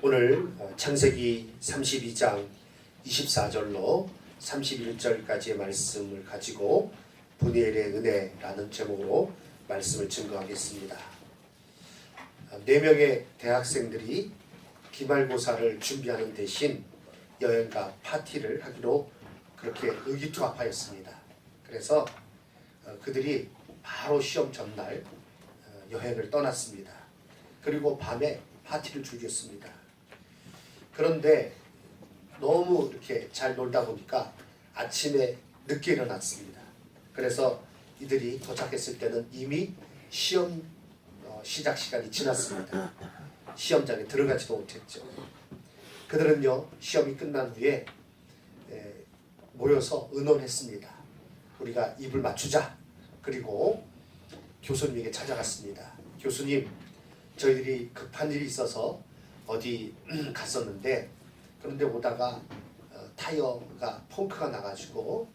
오늘 창세기 32장 24절로 31절까지의 말씀을 가지고 분이엘의 은혜라는 제목으로 말씀을 증거하겠습니다. 4명의 대학생들이 기말고사를 준비하는 대신 여행과 파티를 하기로 그렇게 의기투합하였습니다. 그래서 그들이 바로 시험 전날 여행을 떠났습니다. 그리고 밤에 파티를 즐겼습니다. 그런데 너무 이렇게 잘 놀다 보니까 아침에 늦게 일어났습니다. 그래서 이들이 도착했을 때는 이미 시험 시작 시간이 지났습니다. 시험장에 들어가지도 못했죠. 그들은요, 시험이 끝난 후에 모여서 의논했습니다. 우리가 입을 맞추자. 그리고 교수님에게 찾아갔습니다. 교수님, 저희들이 급한 일이 있어서 어디 갔었는데, 그런데 오다가 타이어가 펑크가 나가지고,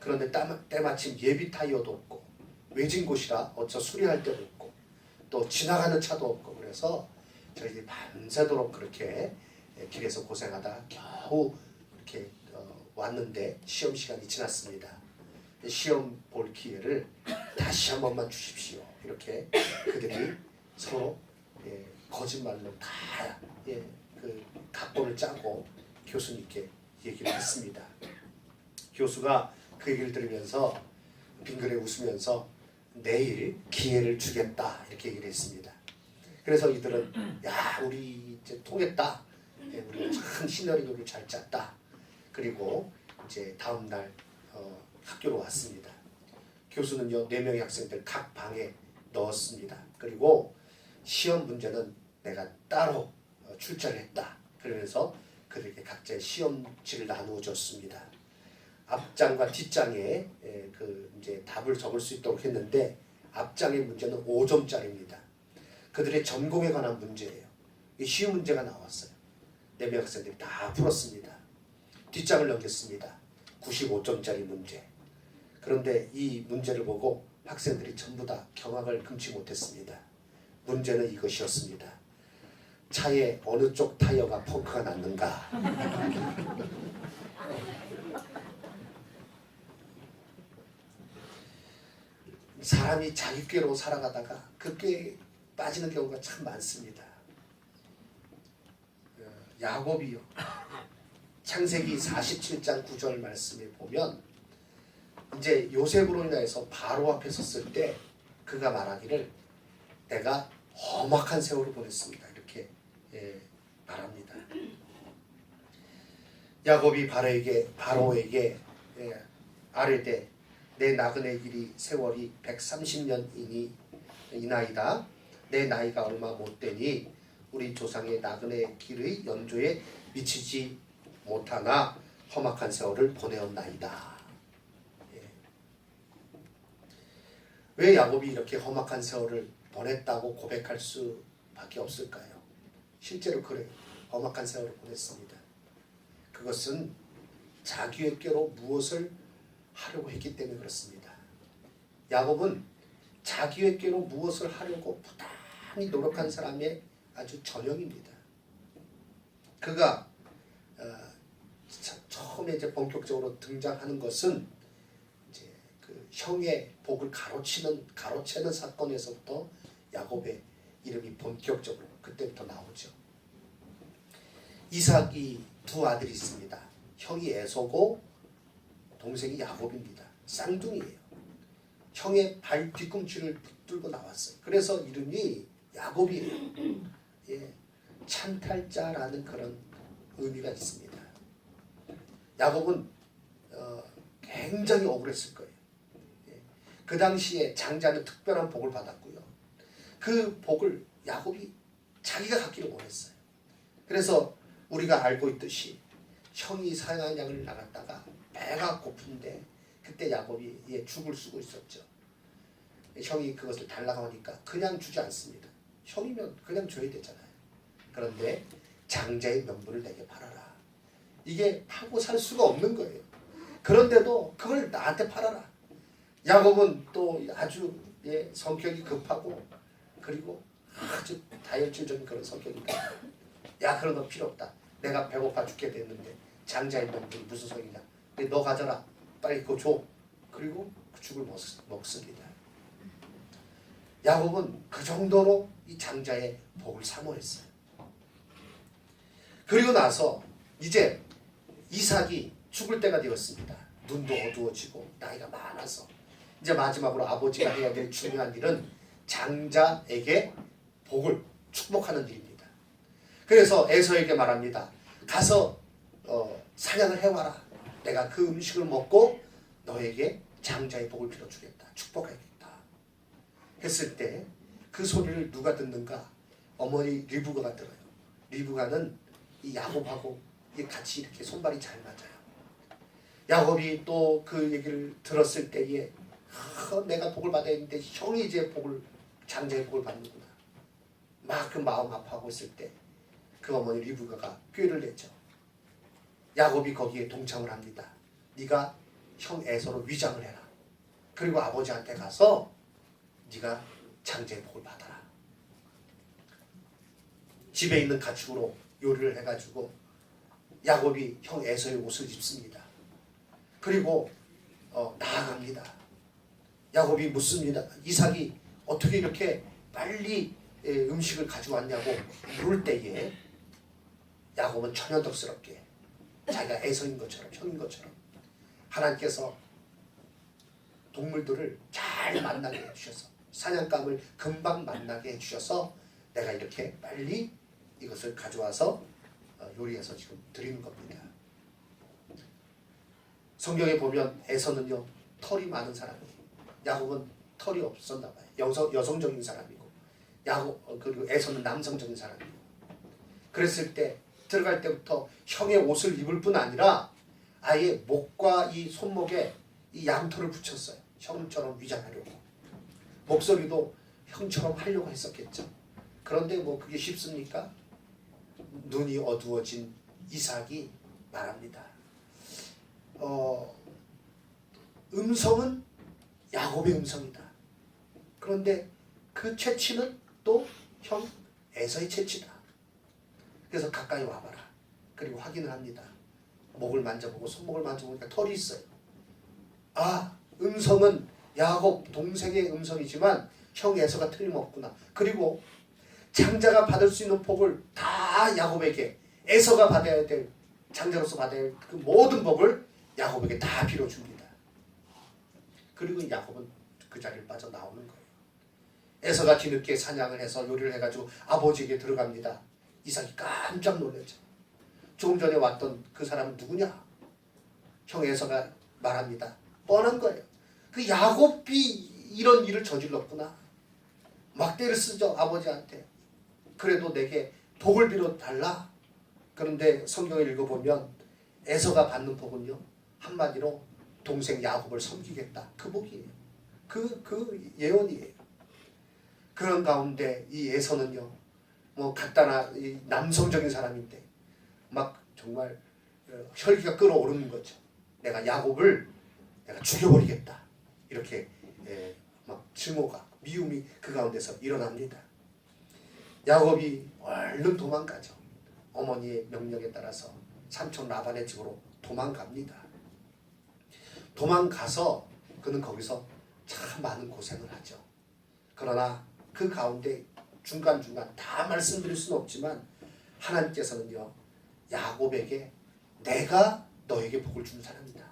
그런데 때마침 예비 타이어도 없고 외진 곳이라 어쩌 수리할 데도 없고 또 지나가는 차도 없고, 그래서 저희들이 밤새도록 그렇게 길에서 고생하다 겨우 이렇게 왔는데 시험 시간이 지났습니다. 시험 볼 기회를 다시 한 번만 주십시오. 이렇게 그들이 서로 거짓말로 다 그 각본을 짜고 교수님께 얘기를 했습니다. 교수가 그 얘기를 들으면서 빙그레 웃으면서 내일 기회를 주겠다 이렇게 얘기를 했습니다. 그래서 이들은 야, 우리 이제 통했다. 우리 참 시나리오를 잘 짰다. 그리고 이제 다음 날 학교로 왔습니다. 교수는요, 4명의 학생들 각 방에 넣었습니다. 그리고 시험 문제는 내가 따로 출제를 했다. 그러면서 그들에게 각자의 시험지를 나누어 줬습니다. 앞장과 뒷장에 그 이제 답을 적을 수 있도록 했는데, 앞장의 문제는 5점짜리입니다. 그들의 전공에 관한 문제예요. 쉬운 문제가 나왔어요. 4명 학생들이 다 풀었습니다. 뒷장을 넘겼습니다. 95점짜리 문제. 그런데 이 문제를 보고 학생들이 전부 다 경악을 금치 못했습니다. 문제는 이것이었습니다. 차에 어느 쪽 타이어가 펑크가 났는가? 사람이 자기 꾀로 살아가다가 그 꾀에 빠지는 경우가 참 많습니다. 야곱이요, 창세기 47장 9절 말씀에 보면 이제 요셉으로 인해서 바로 앞에 섰을 때 그가 말하기를 내가 험악한 세월을 보냈습니다. 이렇게 말합니다. 야곱이 바로에게 아뢰되 내 나그네 길이 세월이 130년이나이다. 내 나이가 얼마 못 되니 우리 조상의 나그네 길의 연조에 미치지 못하나 험악한 세월을 보내었나이다. 왜 야곱이 이렇게 험악한 세월을 보냈다고 고백할 수밖에 없을까요? 실제로 그래요. 험악한 세월을 보냈습니다. 그것은 자기의 꾀로 무엇을 하려고 했기 때문에 그렇습니다. 야곱은 자기의 꾀로 무엇을 하려고 부단히 노력한 사람의 아주 전형입니다. 그가 처음에 이제 본격적으로 등장하는 것은 이제 그 형의 복을 가로채는 사건에서부터 야곱의 이름이 본격적으로 그때부터 나오죠. 이삭이 2 아들이 있습니다. 형이 에서고 동생이 야곱입니다. 쌍둥이에요. 형의 발 뒤꿈치를 붙들고 나왔어요. 그래서 이름이 야곱이에요. 찬탈자라는 그런 의미가 있습니다. 야곱은 굉장히 억울했을 거예요. 그 당시에 장자는 특별한 복을 받았고요. 그 복을 야곱이 자기가 갖기를 원했어요. 그래서 우리가 알고 있듯이 형이 사냥을 나갔다가 배가 고픈데 그때 야곱이 죽을 쓰고 있었죠. 형이 그것을 달라고 하니까 그냥 주지 않습니다. 형이면 그냥 줘야 되잖아요. 그런데 장자의 명분을 내게 팔아라. 이게 하고 살 수가 없는 거예요. 그런데도 그걸 나한테 팔아라. 야곱은 또 아주 성격이 급하고 그리고 아주 다혈질적인 그런 성격입니다. 야 그런 거 필요 없다. 내가 배고파 죽게 됐는데 장자의 명분이 무슨 소리냐. 너 가져라. 빨리 그거 줘. 그리고 그 죽을 먹습니다. 야곱은 그 정도로 이 장자의 복을 사모했어요. 그리고 나서 이제 이삭이 죽을 때가 되었습니다. 눈도 어두워지고 나이가 많아서 이제 마지막으로 아버지가 해야 될 중요한 일은 장자에게 복을 축복하는 일입니다. 그래서 에서에게 말합니다. 가서 사냥을 해와라. 내가 그 음식을 먹고 너에게 장자의 복을 빌어주겠다. 축복하겠다. 했을 때 그 소리를 누가 듣는가? 어머니 리브가가 들어요. 리브가는 이 야곱하고 같이 이렇게 손발이 잘 맞아요. 야곱이 또 그 얘기를 들었을 때에 내가 복을 받아야 했는데 형이 이제 장자의 복을 받는구나. 막 그 마음 아파하고 있을 때 그 어머니 리브가가 꾀를 내죠. 야곱이 거기에 동참을 합니다. 네가 형 에서로 위장을 해라. 그리고 아버지한테 가서 네가 장자의 복을 받아라. 집에 있는 가축으로 요리를 해가지고 야곱이 형 에서의 옷을 입습니다. 그리고 나아갑니다. 야곱이 묻습니다. 이삭이 어떻게 이렇게 빨리 음식을 가져왔냐고 물을 때에 야곱은 천연덕스럽게 자기가 에서인 것처럼 형인 것처럼 하나님께서 동물들을 잘 만나게 해주셔서 사냥감을 금방 만나게 해주셔서 내가 이렇게 빨리 이것을 가져와서 요리해서 지금 드리는 겁니다. 성경에 보면 에서는요 털이 많은 사람이에요. 야곱은 털이 없었나 봐요. 여성적인 사람이고 그리고 에서는 남성적인 사람이고 그랬을 때 들어갈 때부터 형의 옷을 입을 뿐 아니라 아예 목과 이 손목에 이 양털을 붙였어요. 형처럼 위장하려고. 목소리도 형처럼 하려고 했었겠죠. 그런데 뭐 그게 쉽습니까? 눈이 어두워진 이삭이 말합니다. 음성은 야곱의 음성이다. 그런데 그 채취는 또 형 에서의 채취다. 그래서 가까이 와봐라. 그리고 확인을 합니다. 목을 만져보고 손목을 만져보니까 털이 있어요. 아, 음성은 야곱 동생의 음성이지만 형 에서가 틀림없구나. 그리고 장자가 받을 수 있는 복을 다 야곱에게 에서가 받아야 될 장자로서 받아야 할 그 모든 복을 야곱에게 다 빌어줍니다. 그리고 야곱은 그 자리를 빠져나오는 거예요. 에서가 뒤늦게 사냥을 해서 요리를 해가지고 아버지에게 들어갑니다. 이삭이 깜짝 놀랐죠. 조금 전에 왔던 그 사람은 누구냐? 형 에서가 말합니다. 뻔한 거예요. 그 야곱이 이런 일을 저질렀구나. 막대를 쓰죠 아버지한테. 그래도 내게 복을 빌어달라. 그런데 성경을 읽어보면 에서가 받는 복은요 한마디로 동생 야곱을 섬기겠다. 그 복이에요. 그 예언이에요. 그런 가운데 이 에서는요 뭐 간단한 남성적인 사람인데 막 정말 혈기가 끓어오르는 거죠. 내가 야곱을 내가 죽여버리겠다. 이렇게 막 증오가 미움이 그 가운데서 일어납니다. 야곱이 얼른 도망가죠. 어머니의 명령에 따라서 삼촌 라반의 집으로 도망갑니다. 도망가서 그는 거기서 참 많은 고생을 하죠. 그러나 그 가운데 중간중간 다 말씀드릴 수는 없지만 하나님께서는요 야곱에게 내가 너에게 복을 주는 사람이다.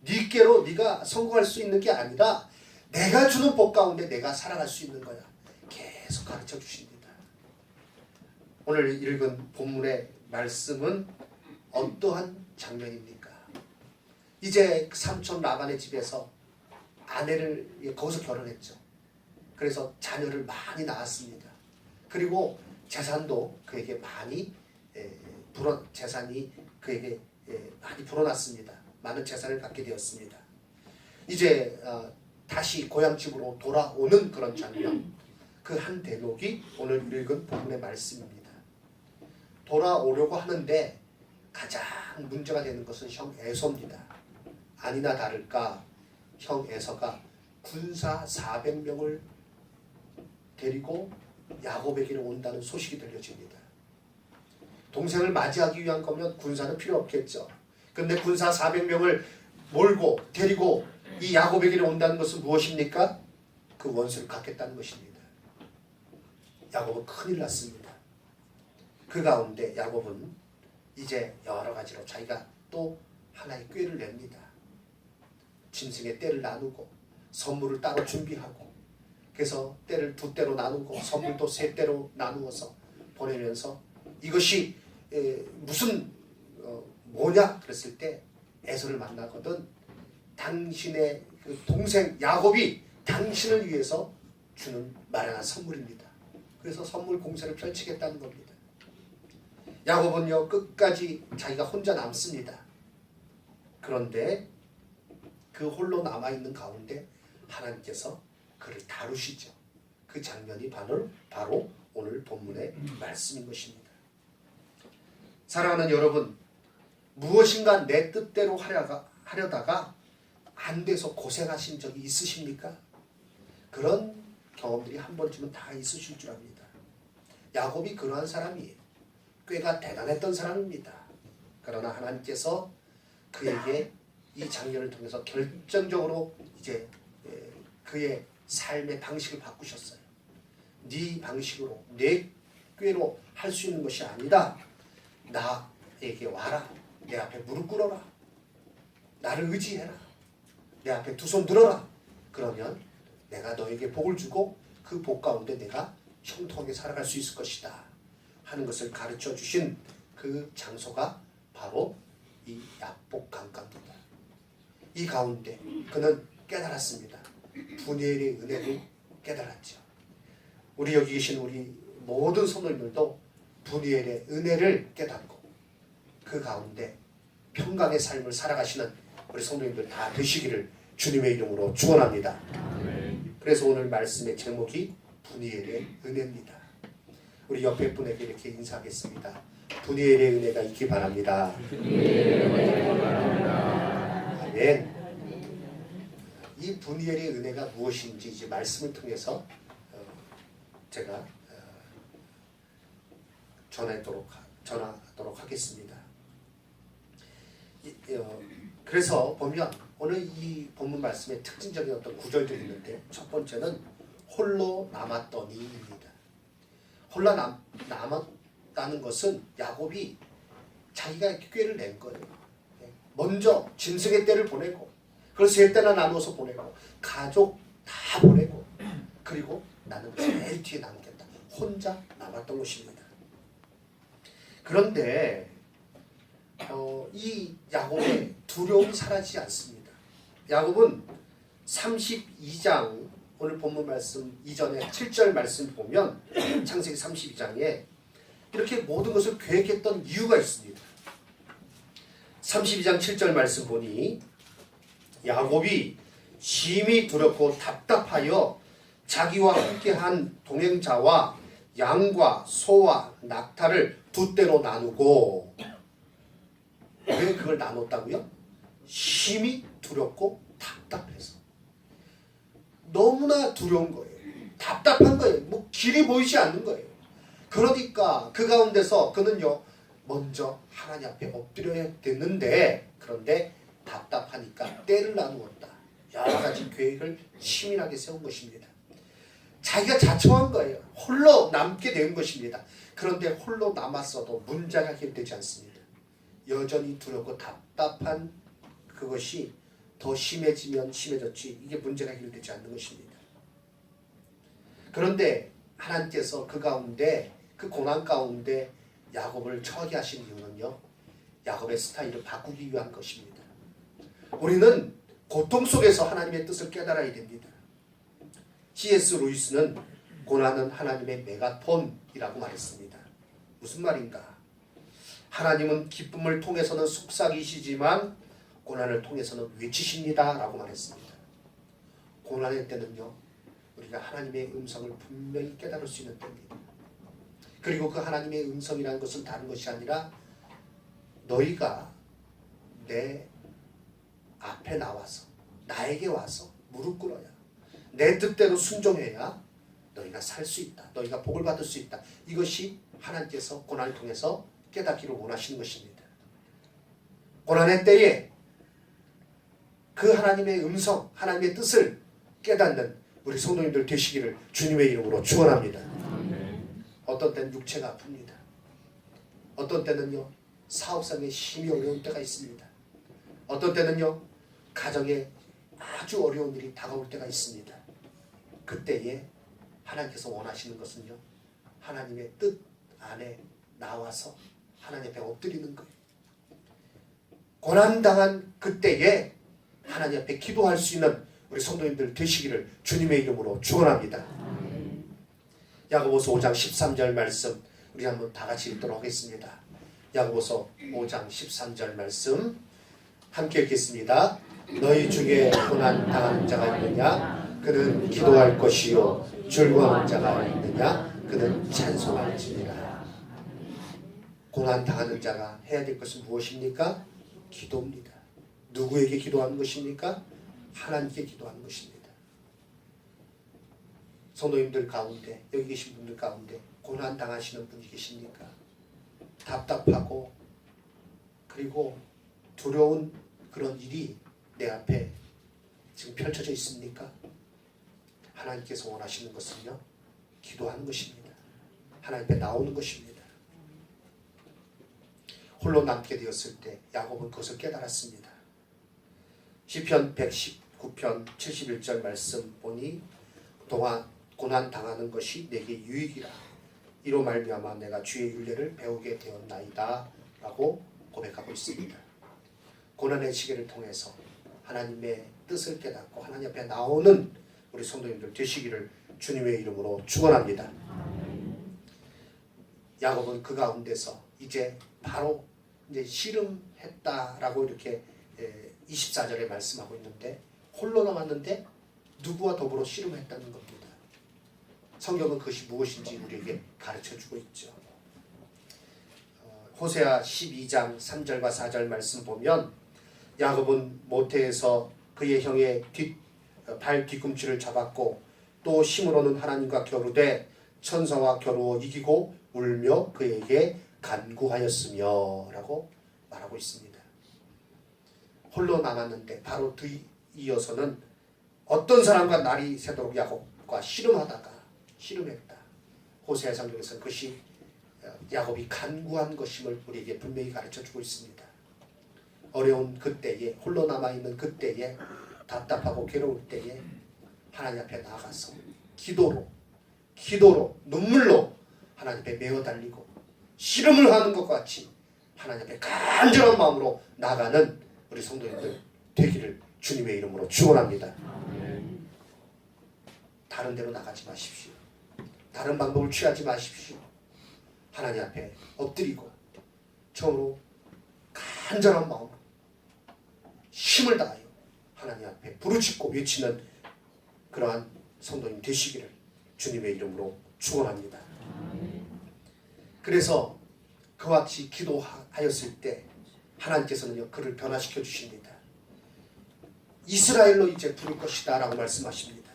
네께로 네가 성공할 수 있는 게 아니라 내가 주는 복 가운데 내가 살아갈 수 있는 거야. 계속 가르쳐 주십니다. 오늘 읽은 본문의 말씀은 어떠한 장면입니까? 이제 삼촌 라반의 집에서 아내를 거기서 결혼했죠. 그래서 자녀를 많이 낳았습니다. 그리고 재산도 그에게 많이 재산이 그에게 많이 불어났습니다. 많은 재산을 갖게 되었습니다. 이제 다시 고향집으로 돌아오는 그런 장면, 그 한 대목이 오늘 읽은 본문의 말씀입니다. 돌아오려고 하는데 가장 문제가 되는 것은 형 에서입니다. 아니나 다를까 형 에서가 군사 400명을 데리고 야곱에게로 온다는 소식이 들려집니다. 동생을 맞이하기 위한 거면 군사는 필요 없겠죠. 근데 군사 400명을 몰고 데리고 이 야곱에게로 온다는 것은 무엇입니까? 그 원수를 갚겠다는 것입니다. 야곱은 큰일 났습니다. 그 가운데 야곱은 이제 여러 가지로 자기가 또 하나의 꾀를 냅니다. 짐승의 떼를 나누고 선물을 따로 준비하고, 그래서 떼를 2떼로 나누고 선물도 3떼로 나누어서 보내면서 이것이 무슨 뭐냐 그랬을 때 에서를 만나거든 당신의 그 동생 야곱이 당신을 위해서 주는 마련한 선물입니다. 그래서 선물 공세를 펼치겠다는 겁니다. 야곱은요 끝까지 자기가 혼자 남습니다. 그런데 그 홀로 남아있는 가운데 하나님께서 그를 다루시죠. 그 장면이 바로 오늘 본문의 말씀인 것입니다. 사랑하는 여러분, 무엇인가 내 뜻대로 하려다가 안 돼서 고생하신 적이 있으십니까? 그런 경험들이 한 번쯤은 다 있으실 줄 압니다. 야곱이 그러한 사람이에요. 꾀가 대단했던 사람입니다. 그러나 하나님께서 그에게 이 장면을 통해서 결정적으로 이제 그의 삶의 방식을 바꾸셨어요. 네 방식으로 내 꾀로 할 수 있는 것이 아니다. 나에게 와라. 내 앞에 무릎 꿇어라. 나를 의지해라. 내 앞에 2손 들어라. 그러면 내가 너에게 복을 주고 그 복 가운데 내가 형통하게 살아갈 수 있을 것이다 하는 것을 가르쳐 주신 그 장소가 바로 이 야복 강가입니다. 이 가운데 그는 깨달았습니다. 분이엘의 은혜를 깨달았죠. 우리 여기 계신 우리 모든 성도님들도 분이엘의 은혜를 깨닫고 그 가운데 평강의 삶을 살아가시는 우리 성도님들 다 되시기를 주님의 이름으로 축원합니다. 그래서 오늘 말씀의 제목이 분이엘의 은혜입니다. 우리 옆에 분에게 이렇게 인사하겠습니다. 분이엘의 은혜가 있기 바랍니다. 아멘. 이 분이엘의 은혜가 무엇인지 이제 말씀을 통해서 제가 전하도록 하겠습니다. 그래서 보면 오늘 이 본문 말씀에 특징적인 어떤 구절들이 있는데, 첫 번째는 홀로 남았더니입니다. 홀로 남았다는 것은 야곱이 자기가 꾀를 낸 거예요. 먼저 짐승의 떼를 보내고 그걸 3떼나 나누어서 보내고 가족 다 보내고 그리고 나는 제일 뒤에 남겠다. 혼자 남았던 것입니다. 그런데 이 야곱의 두려움이 사라지지 않습니다. 야곱은 32장 오늘 본문 말씀 이전에 7절 말씀 보면 창세기 32장에 이렇게 모든 것을 계획했던 이유가 있습니다. 32장 7절 말씀 보니 야곱이 심히 두렵고 답답하여 자기와 함께한 동행자와 양과 소와 낙타를 2떼로 나누고, 왜 그걸 나눴다고요? 심히 두렵고 답답해서. 너무나 두려운 거예요. 답답한 거예요. 뭐 길이 보이지 않는 거예요. 그러니까 그 가운데서 그는요 먼저 하나님 앞에 엎드려야 됐는데, 그런데 답답하니까 떼를 나누었다. 여러 가지 계획을 치밀하게 세운 것입니다. 자기가 자초한 거예요. 홀로 남게 된 것입니다. 그런데 홀로 남았어도 문제가 해결되지 않습니다. 여전히 두렵고 답답한 그것이 더 심해지면 심해졌지 이게 문제가 해결되지 않는 것입니다. 그런데 하나님께서 그 가운데 그 고난 가운데 야곱을 처하게 하신 이유는요, 야곱의 스타일을 바꾸기 위한 것입니다. 우리는 고통 속에서 하나님의 뜻을 깨달아야 됩니다. C.S. 루이스는 고난은 하나님의 메가폰이라고 말했습니다. 무슨 말인가? 하나님은 기쁨을 통해서는 속삭이시지만 고난을 통해서는 외치십니다 라고 말했습니다. 고난의 때는요 우리가 하나님의 음성을 분명히 깨달을 수 있는 때입니다. 그리고 그 하나님의 음성이라는 것은 다른 것이 아니라 너희가 내 앞에 나와서 나에게 와서 무릎 꿇어야 내 뜻대로 순종해야 너희가 살 수 있다. 너희가 복을 받을 수 있다. 이것이 하나님께서 고난을 통해서 깨닫기를 원하시는 것입니다. 고난의 때에 그 하나님의 음성, 하나님의 뜻을 깨닫는 우리 성도님들 되시기를 주님의 이름으로 축원합니다. 어떤 때는 육체가 아픕니다. 어떤 때는요 사업상에 심히 어려운 때가 있습니다. 어떤 때는요 가정에 아주 어려운 일이 다가올 때가 있습니다. 그때에 하나님께서 원하시는 것은요 하나님의 뜻 안에 나와서 하나님 앞에 엎드리는 거예요. 고난당한 그때에 하나님 앞에 기도할 수 있는 우리 성도님들 되시기를 주님의 이름으로 축원합니다. 야고보서 5장 13절 말씀 우리 한번 다 같이 읽도록 하겠습니다. 야고보서 5장 13절 말씀 함께 읽겠습니다. 너희 중에 고난 당하는 자가 있느냐? 그는 기도할 것이요 즐거워하는 자가 있느냐? 그는 찬송할지니라. 고난 당하는 자가 해야 될 것은 무엇입니까? 기도입니다. 누구에게 기도하는 것입니까? 하나님께 기도하는 것입니다. 성도님들 가운데 여기 계신 분들 가운데 고난 당하시는 분이 계십니까? 답답하고 그리고 두려운 그런 일이 내 앞에 지금 펼쳐져 있습니까? 하나님께서 원하시는 것은요 기도하는 것입니다. 하나님 앞에 나오는 것입니다. 홀로 남게 되었을 때 야곱은 그것을 깨달았습니다. 시편 119편 71절 말씀 보니 고난 당하는 것이 내게 유익이라 이로 말미암아 내가 주의 율례를 배우게 되었나이다 라고 고백하고 있습니다. 고난의 시계를 통해서 하나님의 뜻을 깨닫고 하나님 앞에 나오는 우리 성도님들 되시기를 주님의 이름으로 축원합니다. 야곱은 그 가운데서 이제 바로 이제 씨름했다라고 이렇게 24절에 말씀하고 있는데 홀로 남았는데 누구와 더불어 씨름했다는 겁니다. 성경은 그것이 무엇인지 우리에게 가르쳐주고 있죠. 호세아 12장 3절과 4절 말씀 보면 야곱은 모태에서 그의 형의 발 뒤꿈치를 잡았고 또 힘으로는 하나님과 겨루되 천사와 겨루어 이기고 울며 그에게 간구하였으며 라고 말하고 있습니다. 홀로 남았는데 바로 뒤이어서는 어떤 사람과 날이 새도록 야곱과 씨름했다. 호세아 성경에서는 그것이 야곱이 간구한 것임을 우리에게 분명히 가르쳐주고 있습니다. 어려운 그때에 홀로 남아있는 그때에 답답하고 괴로울 때에 하나님 앞에 나가서 기도로 눈물로 하나님 앞에 메어 달리고 씨름을 하는 것 같이 하나님 앞에 간절한 마음으로 나가는 우리 성도님들 되기를 주님의 이름으로 축원합니다. 다른 데로 나가지 마십시오. 다른 방법을 취하지 마십시오. 하나님 앞에 엎드리고 처음으로 간절한 마음으로 힘을 다하여 하나님 앞에 부르짖고 외치는 그러한 성도님 되시기를 주님의 이름으로 축원합니다. 그래서 그와 같이 기도하였을 때 하나님께서는요 그를 변화시켜 주십니다. 이스라엘로 이제 부를 것이다 라고 말씀하십니다.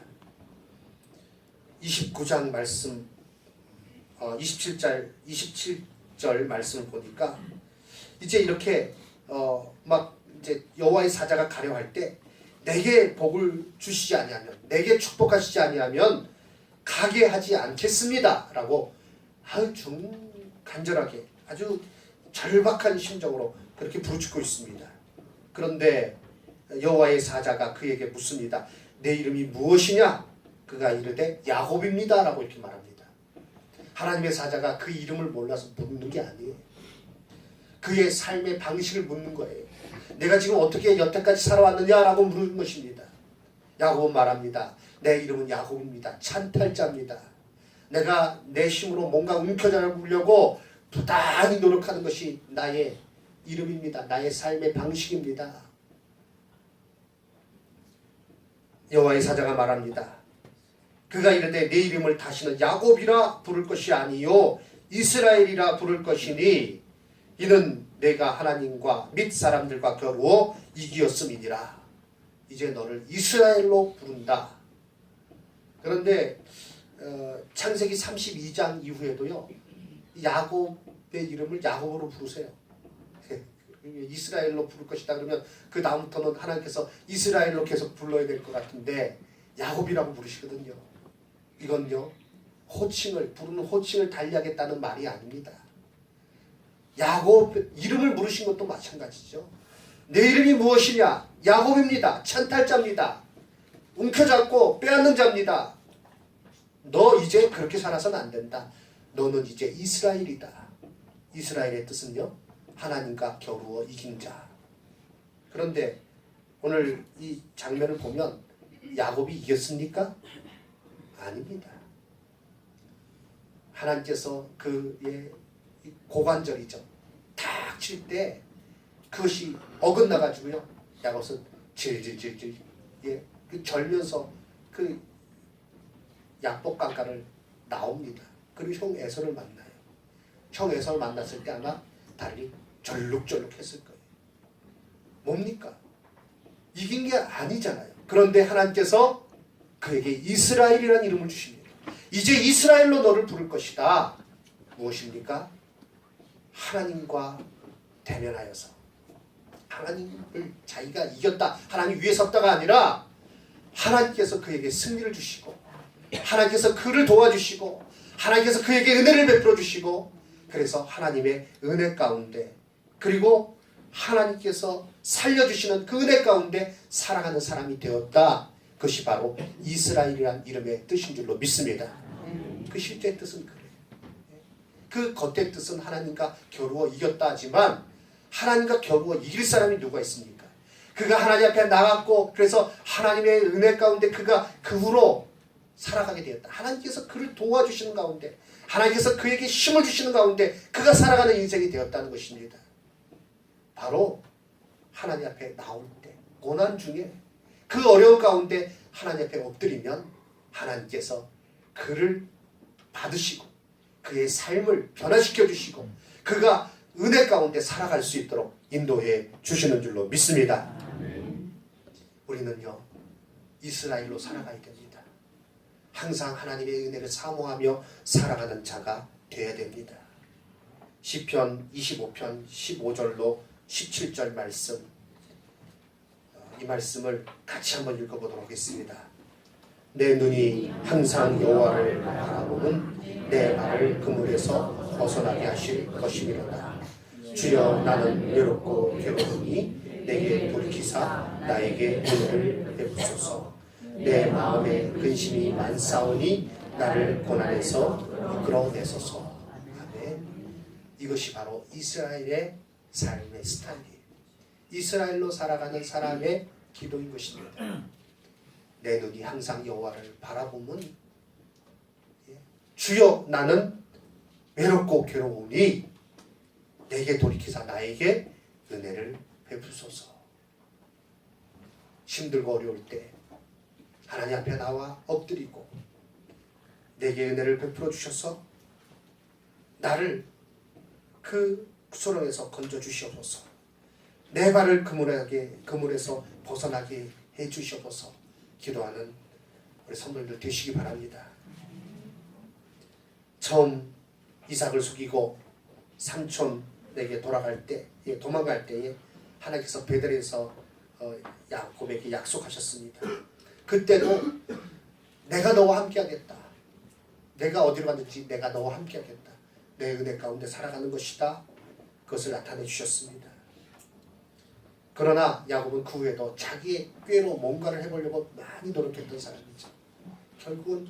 29장 말씀 27절 말씀을 보니까 이제 이렇게 막 이제 여호와의 사자가 가려할 때 내게 복을 주시지 아니하면 내게 축복하시지 아니하면 가게 하지 않겠습니다 라고 아주 간절하게 아주 절박한 심정으로 그렇게 부르짖고 있습니다. 그런데 여호와의 사자가 그에게 묻습니다. 내 이름이 무엇이냐? 그가 이르되 야곱입니다 라고 이렇게 말합니다. 하나님의 사자가 그 이름을 몰라서 묻는 게 아니에요. 그의 삶의 방식을 묻는 거예요. 내가 지금 어떻게 여태까지 살아왔느냐라고 물은 것입니다. 야곱은 말합니다. 내 이름은 야곱입니다. 찬탈자입니다. 내가 내 힘으로 뭔가 움켜잡으려고 부단히 노력하는 것이 나의 이름입니다. 나의 삶의 방식입니다. 여호와의 사자가 말합니다. 그가 이르되 내 이름을 다시는 야곱이라 부를 것이 아니요 이스라엘이라 부를 것이니 이는 내가 하나님과 및 사람들과 겨루어 이기었음이니라. 이제 너를 이스라엘로 부른다. 그런데 창세기 32장 이후에도요 야곱 내 이름을 야곱으로 부르세요. 이스라엘로 부를 것이다 그러면 그 다음부터는 하나님께서 이스라엘로 계속 불러야 될 것 같은데 야곱이라고 부르시거든요. 이건요 부르는 호칭을 달리하겠다는 말이 아닙니다. 야곱 이름을 물으신 것도 마찬가지죠. 내 이름이 무엇이냐? 야곱입니다. 찬탈자입니다. 움켜잡고 빼앗는 자입니다. 너 이제 그렇게 살아서는 안 된다. 너는 이제 이스라엘이다. 이스라엘의 뜻은요 하나님과 겨루어 이긴 자. 그런데 오늘 이 장면을 보면 야곱이 이겼습니까? 아닙니다. 하나님께서 그의 고관절이죠. 탁 칠 때 그것이 어긋나가지고요. 야곱은 질질질질 절면서 그 약복강가를 나옵니다. 그리고 형 에서를 만나요. 형 에서를 만났을 때 아마 다리 절룩절룩했을 거예요. 뭡니까? 이긴 게 아니잖아요. 그런데 하나님께서 그에게 이스라엘이라는 이름을 주십니다. 이제 이스라엘로 너를 부를 것이다. 무엇입니까? 하나님과 대면하여서 하나님을 자기가 이겼다. 하나님 위에 섰다가 아니라 하나님께서 그에게 승리를 주시고 하나님께서 그를 도와주시고 하나님께서 그에게 은혜를 베풀어 주시고 그래서 하나님의 은혜 가운데 그리고 하나님께서 살려주시는 그 은혜 가운데 살아가는 사람이 되었다. 그것이 바로 이스라엘이란 이름의 뜻인 줄로 믿습니다. 그 실제 뜻은 그래요. 그 겉의 뜻은 하나님과 겨루어 이겼다 하지만 하나님과 겨루어 이길 사람이 누가 있습니까? 그가 하나님 앞에 나갔고 그래서 하나님의 은혜 가운데 그가 그 후로 살아가게 되었다. 하나님께서 그를 도와주시는 가운데 하나님께서 그에게 힘을 주시는 가운데 그가 살아가는 인생이 되었다는 것입니다. 바로 하나님 앞에 나올 때 고난 중에 그 어려운 가운데 하나님 앞에 엎드리면 하나님께서 그를 받으시고 그의 삶을 변화시켜 주시고 그가 은혜 가운데 살아갈 수 있도록 인도해 주시는 줄로 믿습니다. 우리는요 이스라엘로 살아가야 됩니다. 항상 하나님의 은혜를 사모하며 살아가는 자가 되어야 됩니다. 시편 25편 15절로 17절 말씀, 이 말씀을 같이 한번 읽어보도록 하겠습니다. 내 눈이 항상 여호와를 바라보면 내 발을 그물에서 벗어나게 하실 것이미로다. 주여 나는 외롭고 괴로우니 내게 돌이키사 나에게 은혜를 베푸소서. 내 마음에 근심이 많사오니 나를 고난에서 이끌어내소서. 아멘. 이것이 바로 이스라엘의 삶의 스타일이에요. 이스라엘로 살아가는 사람의 기도인 것입니다. 내 눈이 항상 여호와를 바라보면 주여 나는 외롭고 괴로우니 내게 돌이키사 나에게 은혜를 베푸소서. 힘들고 어려울 때 하나님 앞에 나와 엎드리고 내게 은혜를 베풀어 주셔서 나를 그 소렁에서 건져 주시옵소서. 내 발을 그물에서 벗어나게 해 주시옵소서. 기도하는 우리 성도님들 되시기 바랍니다. 처음 이삭을 속이고 삼촌에게 도망갈 때에 하나님께서 베들레헴에서 야곱에게 약속하셨습니다. 그때도 내가 너와 함께하겠다. 내가 어디로 갔는지 내가 너와 함께하겠다. 내 은혜 가운데 살아가는 것이다. 그것을 나타내 주셨습니다. 그러나 야곱은 그 후에도 자기의 꾀로 뭔가를 해보려고 많이 노력했던 사람이죠. 결국은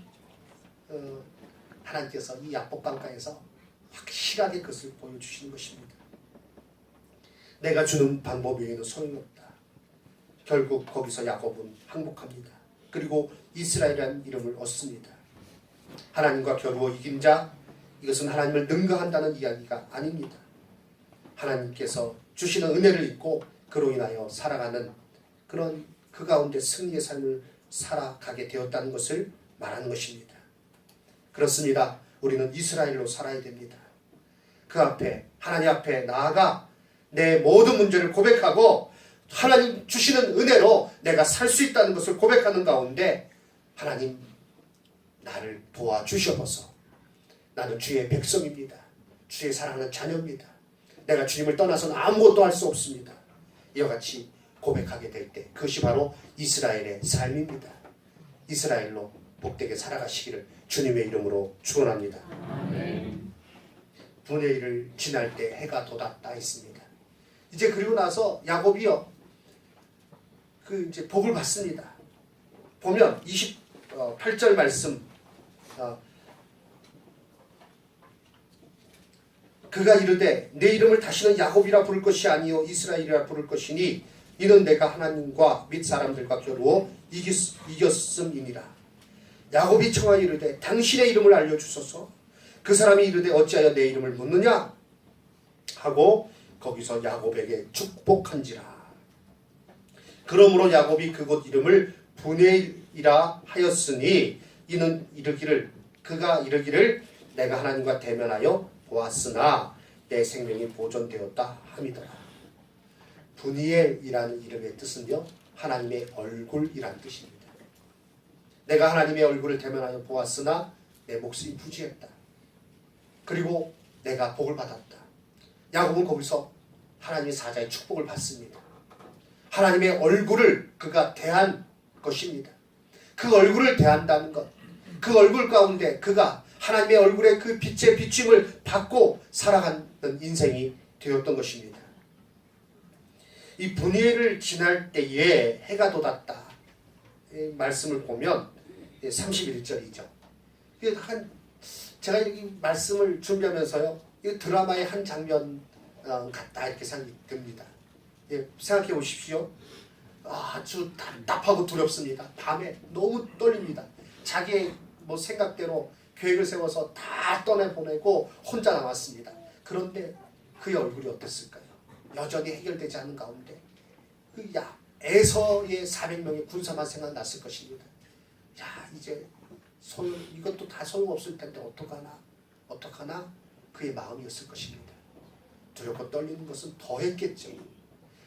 하나님께서 이 약복강가에서 확실하게 그것을 보여주시는 것입니다. 내가 주는 방법 외에는 소용이 없다. 결국 거기서 야곱은 항복합니다. 그리고 이스라엘이라는 이름을 얻습니다. 하나님과 겨루어 이긴 자, 이것은 하나님을 능가한다는 이야기가 아닙니다. 하나님께서 주시는 은혜를 잊고 그로 인하여 살아가는 그런 그 가운데 승리의 삶을 살아가게 되었다는 것을 말하는 것입니다. 그렇습니다. 우리는 이스라엘로 살아야 됩니다. 그 앞에 하나님 앞에 나아가 내 모든 문제를 고백하고 하나님 주시는 은혜로 내가 살 수 있다는 것을 고백하는 가운데 하나님 나를 도와주셔서 나는 주의 백성입니다. 주의 사랑하는 자녀입니다. 내가 주님을 떠나서는 아무것도 할 수 없습니다. 이와 같이 고백하게 될 때 그것이 바로 이스라엘의 삶입니다. 이스라엘로 복되게 살아가시기를 주님의 이름으로 축원합니다. 분의 1을 지날 때 해가 돋았다 했습니다. 이제 그리고 나서 야곱이요 이제 복을 받습니다. 보면 28절 말씀 그가 이르되 내 이름을 다시는 야곱이라 부를 것이 아니요 이스라엘이라 부를 것이니 이는 내가 하나님과 및 사람들과 겨루어 이겼음이니라. 야곱이 청하여 이르되 당신의 이름을 알려주소서. 그 사람이 이르되 어찌하여 내 이름을 묻느냐 하고 거기서 야곱에게 축복한지라. 그러므로 야곱이 그곳 이름을 분엘이라 하였으니 이는 그가 이르기를 내가 하나님과 대면하여 보았으나 내 생명이 보존되었다 함이더라. 분이엘이라는 이름의 뜻은요 하나님의 얼굴이란 뜻입니다. 내가 하나님의 얼굴을 대면하여 보았으나 내 목숨이 부지했다. 그리고 내가 복을 받았다. 야곱은 거기서 하나님의 사자의 축복을 받습니다. 하나님의 얼굴을 그가 대한 것입니다. 그 얼굴을 대한다는 것, 그 얼굴 가운데 그가 하나님의 얼굴의 그 빛의 비춤을 받고 살아가는 인생이 되었던 것입니다. 이 분이엘을 지날 때에 해가 돋았다. 이 말씀을 보면 31절이죠. 제가 이 말씀을 준비하면서요, 이 드라마의 한 장면 같다 이렇게 생각이 듭니다. 생각해 보십시오. 아주 답답하고 두렵습니다. 밤에 너무 떨립니다. 자기의 생각대로 계획을 세워서 다 떠내보내고 혼자 남았습니다. 그런데 그의 얼굴이 어땠을까요? 여전히 해결되지 않는 가운데 에서의 400명의 군사만 생각났을 것입니다. 이제 이것도 다 소용없을 텐데 어떡하나 그의 마음이었을 것입니다. 두렵고 떨리는 것은 더했겠죠.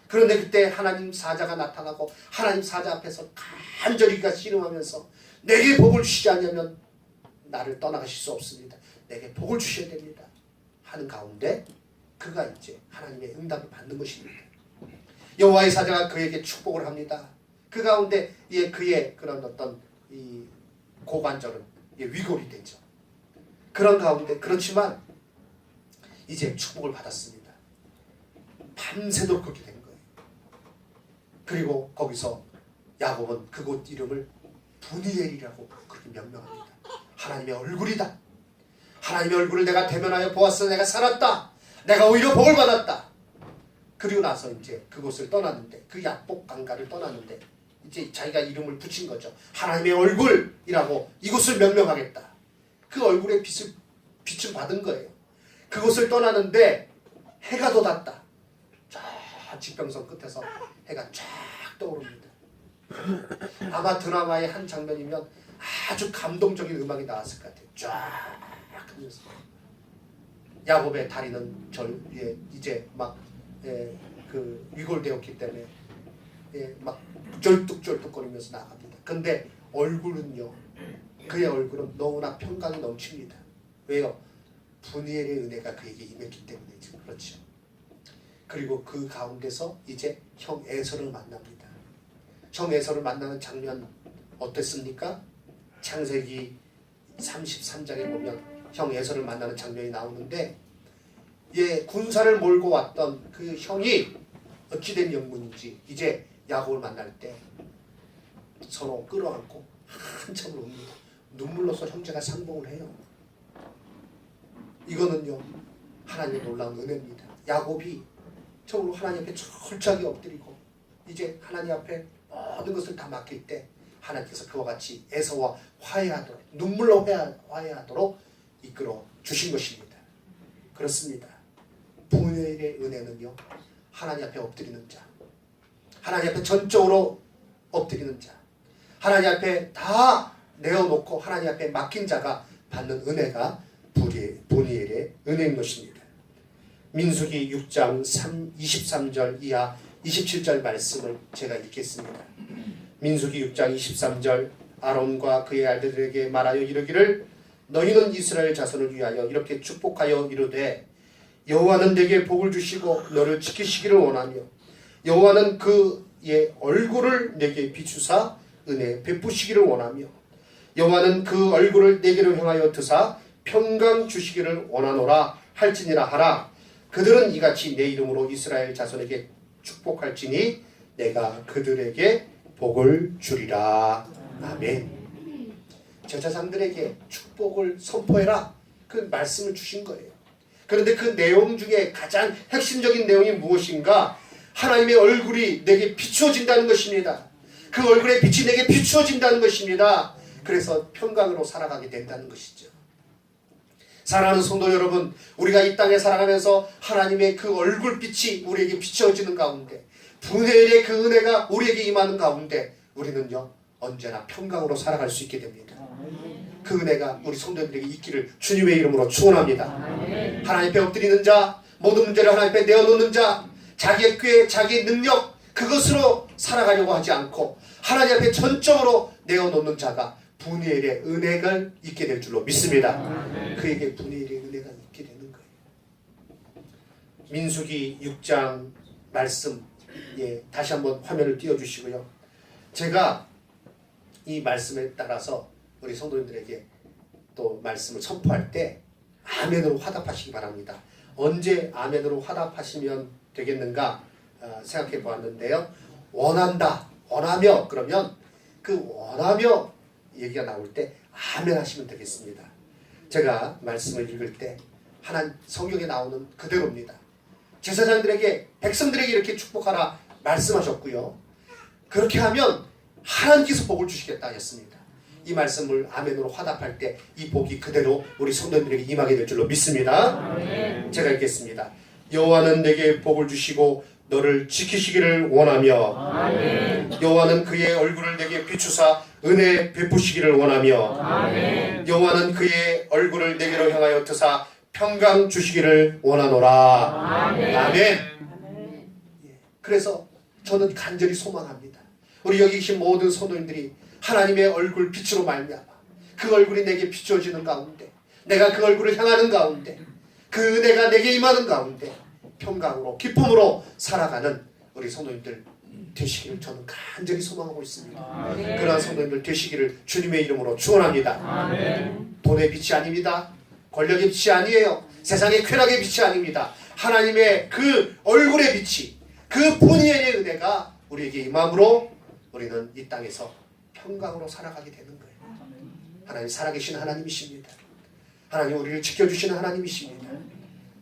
그런데 그때 하나님 사자가 나타나고 하나님 사자 앞에서 간절히 그가 씨름하면서 내게 복을 주시지 않으면 나를 떠나가실 수 없습니다. 내게 복을 주셔야 됩니다. 하는 가운데 그가 이제 하나님의 응답을 받는 것입니다. 여호와의 사자가 그에게 축복을 합니다. 그 가운데 그의 그런 어떤 이 고관절은 위골이 되죠. 그런 가운데 그렇지만 이제 축복을 받았습니다. 밤새도록 그렇게 된 거예요. 그리고 거기서 야곱은 그곳 이름을 분이엘이라고 그렇게 명명합니다. 하나님의 얼굴이다. 하나님의 얼굴을 내가 대면하여 보았어. 내가 살았다. 내가 오히려 복을 받았다. 그리고 나서 이제 그곳을 떠났는데 그 약복 강가를 떠났는데 이제 자기가 이름을 붙인 거죠. 하나님의 얼굴이라고 이곳을 명명하겠다. 그 얼굴의 빛을 받은 거예요. 그곳을 떠나는데 해가 돋았다. 저 지평선 끝에서 해가 쫙 떠오릅니다. 아마 드라마의 한 장면이면 아주 감동적인 음악이 나왔을 것 같아요. 쫙 하면서 야곱의 다리는 절 위에 이제 막 위골되었기 때문에 막 쩔뚝쩔뚝거리면서 나갑니다. 근데 얼굴은요, 그의 얼굴은 너무나 평강이 넘칩니다. 왜요? 분이엘의 은혜가 그에게 임했기 때문이죠. 그렇죠. 그리고 그 가운데서 이제 형 에서를 만납니다. 형 에서를 만나는 장면 어땠습니까? 창세기 33장에 보면 형 에서를 만나는 장면이 나오는데 군사를 몰고 왔던 그 형이 어찌된 영문인지 이제 야곱을 만날 때 서로 끌어안고 한참을 옵니다. 눈물로서 형제가 상봉을 해요. 이거는요 하나님의 놀라운 은혜입니다. 야곱이 처음으로 하나님 앞에 철저하게 엎드리고 이제 하나님 앞에 모든 것을 다 맡길 때 하나님께서 그와 같이 에서와 화해하도록 눈물로 화해하도록 이끌어 주신 것입니다. 그렇습니다. 분이엘의 은혜는요 하나님 앞에 엎드리는 자, 하나님 앞에 전적으로 엎드리는 자, 하나님 앞에 다 내어놓고 하나님 앞에 맡긴 자가 받는 은혜가 분이엘의 은혜인 것입니다. 민수기 6장 23절 이하 27절 말씀을 제가 읽겠습니다. 민수기 6장 23절 아론과 그의 아들들에게 말하여 이르기를 너희는 이스라엘 자손을 위하여 이렇게 축복하여 이르되 여호와는 내게 복을 주시고 너를 지키시기를 원하며 여호와는 그의 얼굴을 내게 비추사 은혜 베푸시기를 원하며 여호와는 그 얼굴을 내게로 향하여 드사 평강 주시기를 원하노라 할지니라 하라. 그들은 이같이 내 이름으로 이스라엘 자손에게 축복할지니 내가 그들에게 복을 주리라. 아멘. 제사장들에게 축복을 선포해라, 그 말씀을 주신 거예요. 그런데 그 내용 중에 가장 핵심적인 내용이 무엇인가? 하나님의 얼굴이 내게 비추어진다는 것입니다. 그 얼굴의 빛이 내게 비추어진다는 것입니다. 그래서 평강으로 살아가게 된다는 것이죠. 사랑하는 성도 여러분, 우리가 이 땅에 살아가면서 하나님의 그 얼굴빛이 우리에게 비추어지는 가운데, 분해의 그 은혜가 우리에게 임하는 가운데 우리는요 언제나 평강으로 살아갈 수 있게 됩니다. 그 은혜가 우리 성도들에게 있기를 주님의 이름으로 축원합니다. 하나님 앞에 엎드리는 자, 모든 문제를 하나님 앞에 내어놓는 자, 자기의 꾀, 자기의 능력 그것으로 살아가려고 하지 않고 하나님 앞에 전적으로 내어놓는 자가 분이엘의 은혜가 있게 될 줄로 믿습니다. 그에게 분이엘의 은혜가 있게 되는 거예요. 민수기 6장 말씀, 다시 한번 화면을 띄워주시고요. 제가 이 말씀에 따라서 우리 성도님들에게 또 말씀을 선포할 때 아멘으로 화답하시기 바랍니다. 언제 아멘으로 화답하시면 되겠는가 생각해 보았는데요. 원한다, 원하며, 그러면 그 원하며 얘기가 나올 때 아멘 하시면 되겠습니다. 제가 말씀을 읽을 때 하나님 성경에 나오는 그대로입니다. 제사장들에게, 백성들에게 이렇게 축복하라 말씀하셨고요. 그렇게 하면 하나님께서 복을 주시겠다 하셨습니다. 이 말씀을 아멘으로 화답할 때 이 복이 그대로 우리 성도님들에게 임하게 될 줄로 믿습니다. 아멘. 제가 읽겠습니다. 여호와는 내게 복을 주시고 너를 지키시기를 원하며 아멘. 여호와는 그의 얼굴을 내게 비추사 은혜 베푸시기를 원하며 아멘. 여호와는 그의 얼굴을 내게로 향하여 드사 평강 주시기를 원하노라. 아멘. 아멘. 그래서 저는 간절히 소망합니다. 우리 여기 계신 모든 성도님들이 하나님의 얼굴 빛으로 말미암아 그 얼굴이 내게 비추어지는 가운데, 내가 그 얼굴을 향하는 가운데, 그 은혜가 내게 임하는 가운데 평강으로 기쁨으로 살아가는 우리 성도님들 되시기를 저는 간절히 소망하고 있습니다. 아멘. 그러한 성도님들 되시기를 주님의 이름으로 축원합니다. 아멘. 돈의 빛이 아닙니다. 권력의 빛이 아니에요. 세상의 쾌락의 빛이 아닙니다. 하나님의 그 얼굴의 빛이, 그 분이의 은혜가 우리에게 임함으로 우리는 이 땅에서 평강으로 살아가게 되는 거예요. 하나님 살아계신 하나님이십니다. 하나님 우리를 지켜주시는 하나님이십니다.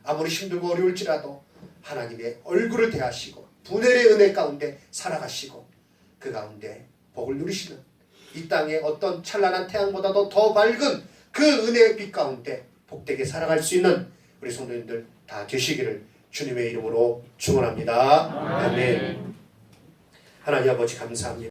아무리 힘들고 어려울지라도 하나님의 얼굴을 대하시고 분의 은혜 가운데 살아가시고 그 가운데 복을 누리시는, 이 땅의 어떤 찬란한 태양보다도 더 밝은 그 은혜의 빛 가운데 복되게 살아갈 수 있는 우리 성도님들 다 되시기를 주님의 이름으로 축원합니다. 아멘. 하나님 아버지 감사합니다.